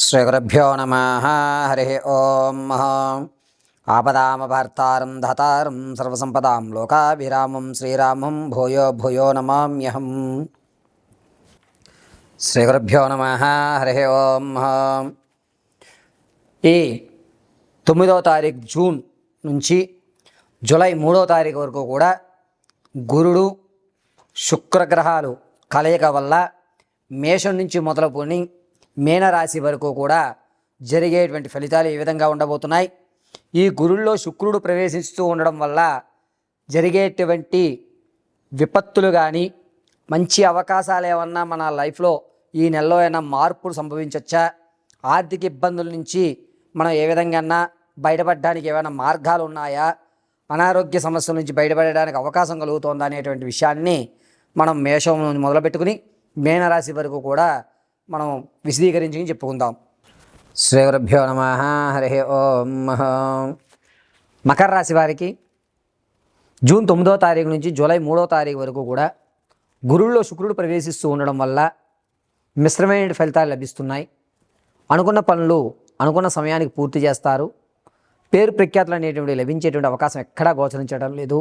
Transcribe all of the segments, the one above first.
శ్రీగురుభ్యో నమ. హరి ఓం. ఆపదామపహర్తారం ధాతారం సర్వసంపదాం లోకాభిరామం శ్రీరామం భూయో భూయో నమామ్యహం. శ్రీగురుభ్యో నమ. హరి ఓం. ఈ 9వ తారీఖు జూన్ నుంచి జూలై 3వ తారీఖు వరకు కూడా గురుడు శుక్రగ్రహాలు కలయిక వల్ల మేషం నుంచి మొదలుకొని మీనరాశి వరకు కూడా జరిగేటువంటి ఫలితాలు ఏ విధంగా ఉండబోతున్నాయి. ఈ గురుల్లో శుక్రుడు ప్రవేశిస్తూ ఉండడం వల్ల జరిగేటువంటి విపత్తులు కానీ మంచి అవకాశాలు ఏమన్నా మన లైఫ్లో ఈ నెలలో అయినా మార్పులు సంభవించవచ్చా, ఆర్థిక ఇబ్బందుల నుంచి మనం ఏ విధంగా బయటపడడానికి ఏమైనా మార్గాలు ఉన్నాయా, అనారోగ్య సమస్యల నుంచి బయటపడడానికి అవకాశం కలుగుతుందా అనేటువంటి విషయాన్ని మనం మేషం మొదలుపెట్టుకుని మీనరాశి వరకు కూడా మనం విశదీకరించి చెప్పుకుందాం. శ్రీగురుభ్యో నమ. హరి ఓం. మకర రాశి వారికి జూన్ 9వ తారీఖు నుంచి జూలై 3వ తారీఖు వరకు కూడా గురుల్లో శుక్రుడు ప్రవేశిస్తూ ఉండడం వల్ల మిశ్రమైన ఫలితాలు లభిస్తున్నాయి. అనుకున్న పనులు అనుకున్న సమయానికి పూర్తి చేస్తారు. పేరు ప్రఖ్యాతులు అనేటువంటి లభించేటువంటి అవకాశం ఎక్కడా గోచరించడం లేదు.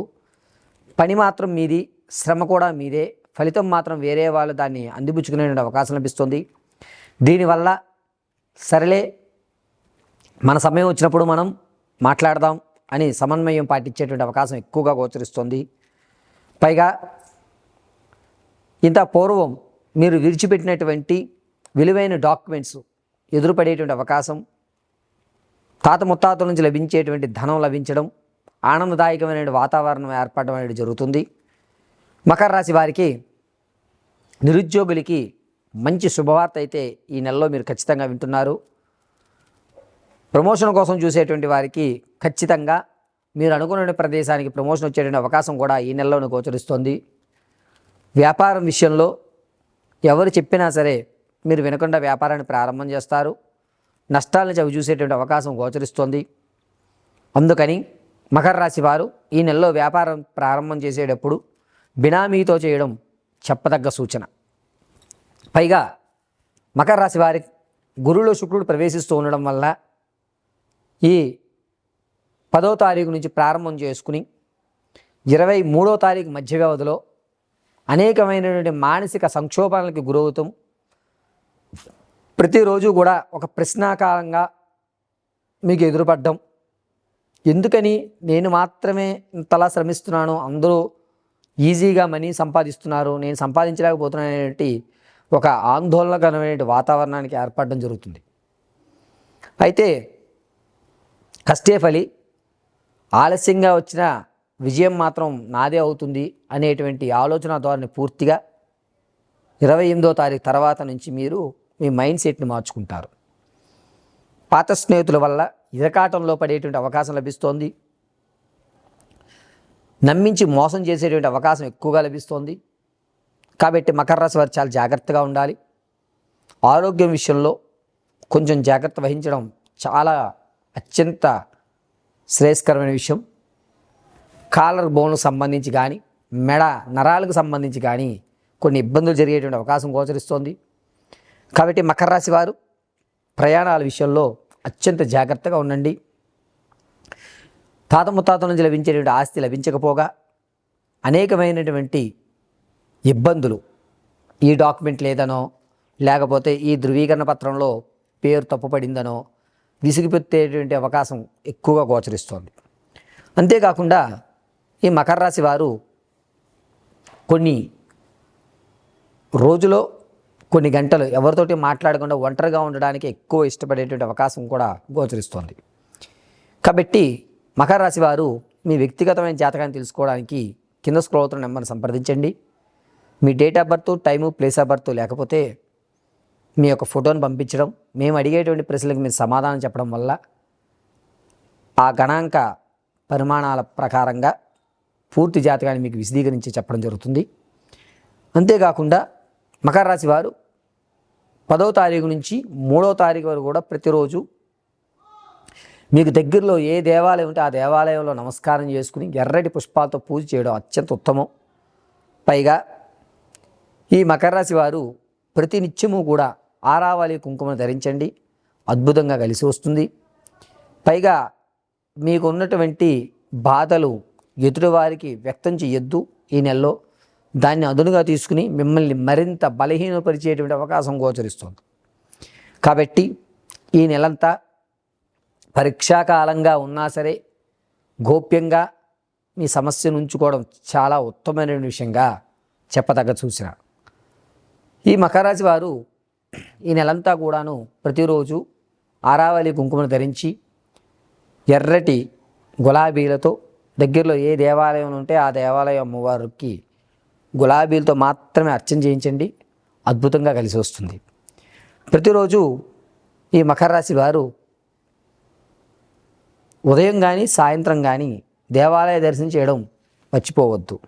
పని మాత్రం మీది, శ్రమ కూడా మీదే, ఫలితం మాత్రం వేరే వాళ్ళు దాన్ని అందిపుచ్చుకునేటువంటి అవకాశం లభిస్తుంది. దీనివల్ల సరేలే మన సమయం వచ్చినప్పుడు మనం మాట్లాడదాం అని సమన్వయం పాటించేటువంటి అవకాశం ఎక్కువగా గోచరిస్తుంది. పైగా ఇంత పూర్వం మీరు విడిచిపెట్టినటువంటి విలువైన డాక్యుమెంట్స్ ఎదురుపడేటువంటి అవకాశం, తాత ముత్తాతల నుంచి లభించేటువంటి ధనం లభించడం, ఆనందదాయకమైన వాతావరణం ఏర్పడడం అనేది జరుగుతుంది. మకర రాశి వారికి నిరుద్యోగులకి మంచి శుభవార్త అయితే ఈ నెలలో మీరు ఖచ్చితంగా వింటున్నారు. ప్రమోషన్ కోసం చూసేటువంటి వారికి ఖచ్చితంగా మీరు అనుకున్న ప్రదేశానికి ప్రమోషన్ వచ్చేటువంటి అవకాశం కూడా ఈ నెలలోనే గోచరిస్తుంది. వ్యాపారం విషయంలో ఎవరు చెప్పినా సరే మీరు వినకుండా వ్యాపారాన్ని ప్రారంభం చేస్తారు. నష్టాలను చవి చూసేటువంటి అవకాశం గోచరిస్తుంది. అందుకని మకర రాశి వారు ఈ నెలలో వ్యాపారం ప్రారంభం చేసేటప్పుడు బినామీతో చేయడం చెప్పదగ్గ సూచన. పైగా మకర రాశి వారి గురువులో శుక్రుడు ప్రవేశిస్తూ ఉండడం వల్ల ఈ 10వ తారీఖు నుంచి ప్రారంభం చేసుకుని 23వ తారీఖు మధ్య వ్యవధిలో అనేకమైనటువంటి మానసిక సంక్షోభాలకు గురవుతాం. ప్రతిరోజు కూడా ఒక ప్రశ్నాకారంగా మీకు ఎదురుపడ్డం, ఎందుకని నేను మాత్రమే ఇంతలా శ్రమిస్తున్నాను, అందరూ ఈజీగా మనీ సంపాదిస్తున్నారు, నేను సంపాదించలేకపోతున్నాను అనేటువంటి ఒక ఆందోళనకరమైన వాతావరణానికి ఏర్పడడం జరుగుతుంది. అయితే కష్టే ఫలి, ఆలస్యంగా వచ్చిన విజయం మాత్రం నాదే అవుతుంది అనేటువంటి ఆలోచన ధోరణి పూర్తిగా 28వ తారీఖు తర్వాత నుంచి మీరు మీ మైండ్ సెట్ని మార్చుకుంటారు. పాత స్నేహితుల వల్ల ఇరకాటంలో పడేటువంటి అవకాశం లభిస్తోంది. నమ్మించి మోసం చేసేటువంటి అవకాశం ఎక్కువగా లభిస్తోంది. కాబట్టి మకర రాశి వారు చాలా జాగ్రత్తగా ఉండాలి. ఆరోగ్యం విషయంలో కొంచెం జాగ్రత్త వహించడం చాలా అత్యంత శ్రేయస్కరమైన విషయం. కాలర్ బోన్లకు సంబంధించి కానీ, మెడ నరాలకు సంబంధించి కానీ కొన్ని ఇబ్బందులు జరిగేటువంటి అవకాశం గోచరిస్తోంది. కాబట్టి మకర రాశి వారు ప్రయాణాల విషయంలో అత్యంత జాగ్రత్తగా ఉండండి. తాత ముత్తాతల నుంచి లభించేటువంటి ఆస్తి లభించకపోగా అనేకమైనటువంటి ఇబ్బందులు, ఈ డాక్యుమెంట్ లేదనో లేకపోతే ఈ ధృవీకరణ పత్రంలో పేరు తప్పుపడిందనో విసిగిపెట్టేటువంటి అవకాశం ఎక్కువగా గోచరిస్తోంది. అంతేకాకుండా ఈ మకర రాశి వారు కొన్ని రోజులో కొన్ని గంటలు ఎవరితోటి మాట్లాడకుండా ఒంటరిగా ఉండడానికి ఎక్కువ ఇష్టపడేటువంటి అవకాశం కూడా గోచరిస్తోంది. కాబట్టి మకర రాశి వారు మీ వ్యక్తిగతమైన జాతకాన్ని తెలుసుకోవడానికి కింద స్క్రోల్ అవుతున్న నెంబర్ని సంప్రదించండి. మీ date of birth, time, place of birth లేకపోతే మీ యొక్క ఫోటోని పంపించడం, మేము అడిగేటువంటి ప్రశ్నలకు మీరు సమాధానం చెప్పడం వల్ల ఆ గణాంక పరిమాణాల ప్రకారంగా పూర్తి జాతకాన్ని మీకు విశదీకరించి చెప్పడం జరుగుతుంది. అంతేకాకుండా మకర రాశి వారు 10వ తారీఖు నుంచి 3వ తారీఖు వరకు కూడా ప్రతిరోజు మీకు దగ్గరలో ఏ దేవాలయం ఉంటే ఆ దేవాలయంలో నమస్కారం చేసుకుని ఎర్రటి పుష్పాలతో పూజ చేయడం అత్యంత ఉత్తమం. పైగా ఈ మకర రాశి వారు ప్రతి నిత్యము కూడా ఆరావళి కుంకుమను ధరించండి. అద్భుతంగా కలిసి వస్తుంది. పైగా మీకు ఉన్నటువంటి బాధలు ఎదుటివారికి వ్యక్తం చేయొద్దు ఈ నెలలో. దాన్ని అదునుగా తీసుకుని మిమ్మల్ని మరింత బలహీనపరిచేటువంటి అవకాశం గోచరిస్తుంది. కాబట్టి ఈ నెలంతా పరీక్షాకాలంగా ఉన్నా సరే గోప్యంగా మీ సమస్యను ఉంచుకోవడం చాలా ఉత్తమమైన విషయంగా చెప్పదగ్గ సూచన. ఈ మకర రాశి వారు ఈ నెలంతా కూడాను ప్రతిరోజు ఆరావళి కుంకుమను ధరించి ఎర్రటి గులాబీలతో దగ్గరలో ఏ దేవాలయం ఉంటే ఆ దేవాలయం అమ్మవారికి గులాబీలతో మాత్రమే అర్చన చేయించండి. అద్భుతంగా కలిసి వస్తుంది. ప్రతిరోజు ఈ మకర రాశి వారు ఉదయం కానీ సాయంత్రం కానీ దేవాలయ దర్శనం చేయడం మర్చిపోవద్దు.